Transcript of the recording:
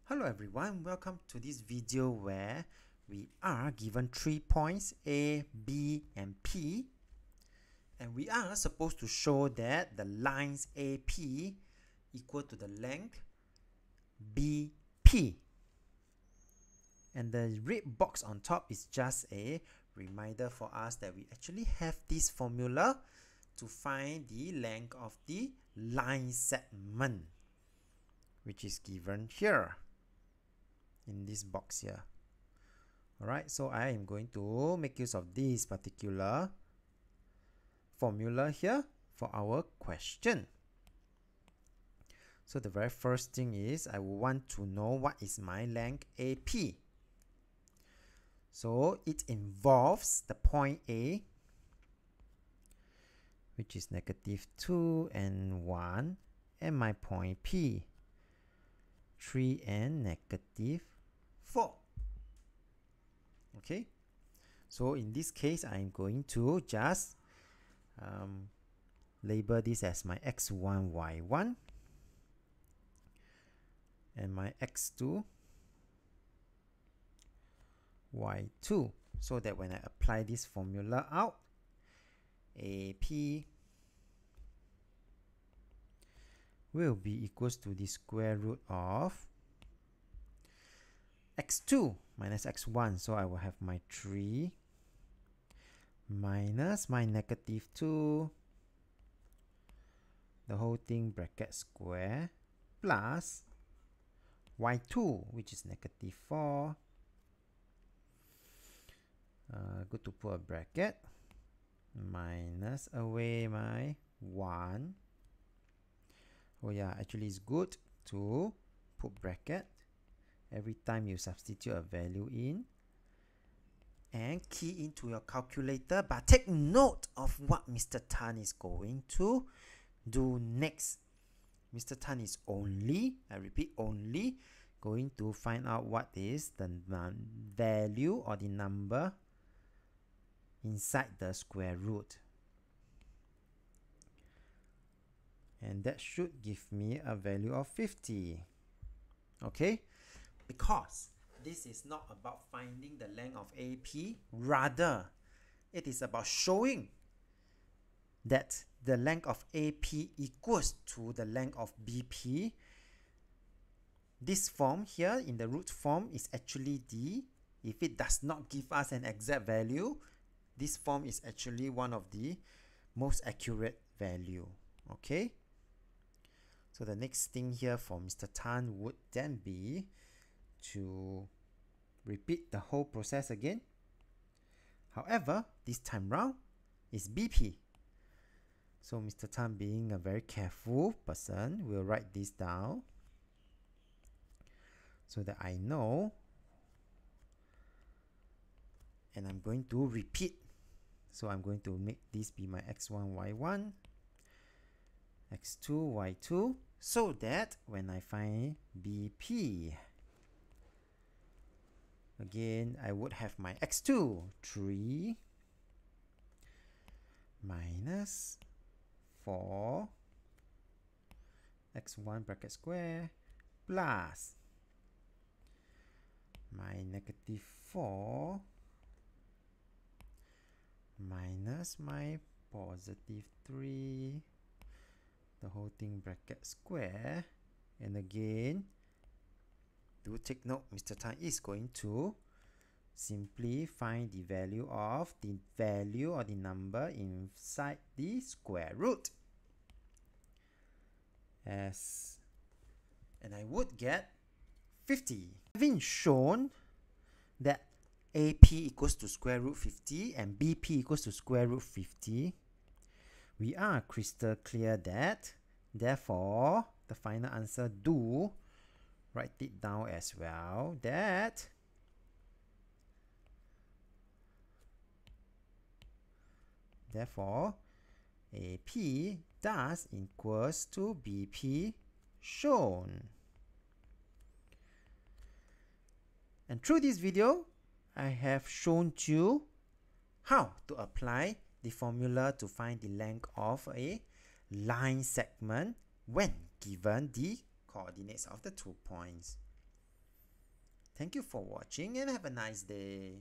Hello everyone, welcome to this video where we are given 3 points A, B and P, and we are supposed to show that the lines AP equal to the length BP, and the red box on top is just a reminder for us that we actually have this formula to find the length of the line segment, which is given here in this box here. Alright, so I am going to make use of this particular formula here for our question. So the very first thing is I want to know what is my length AP. So it involves the point A, which is -2 and 1, and my point P, 3 and -4. Okay, so in this case I'm going to just label this as my x1 y1 and my x2 y2, so that when I apply this formula out, AP will be equals to the square root of x2 minus x1, so I will have my 3 minus my -2, the whole thing bracket square, plus y2, which is -4, good to put a bracket, minus away my 1. Oh yeah, actually it's good to put bracket every time you substitute a value in, and key into your calculator, but take note of what Mr. Tan is going to do next. Mr. Tan is only, I repeat, only going to find out what is the value or the number inside the square root, and that should give me a value of 50. Okay, because this is not about finding the length of AP, rather it is about showing that the length of AP equals to the length of BP. This form here in the root form is actually if it does not give us an exact value, this form is actually one of the most accurate value. Okay, so the next thing here for Mr. Tan would then be to repeat the whole process again. However, this time round is BP. So Mr. Tan, being a very careful person, will write this down so that I know, and I'm going to repeat. So I'm going to make this be my x1 y1, x2 y2, so that when I find BP, again I would have my x2, 3 minus 4 x1 bracket square plus my -4 minus my +3, the whole thing bracket square, and again do take note, Mr. Tan is going to simply find the value of the value or the number inside the square root, and I would get 50. Having shown that AP equals to square root 50 and BP equals to square root 50, we are crystal clear that therefore the final answer, do write it down as well, that therefore AP does equals to BP shown. And through this video, I have shown you how to apply the formula to find the length of a line segment when given the coordinates of the 2 points. Thank you for watching and have a nice day.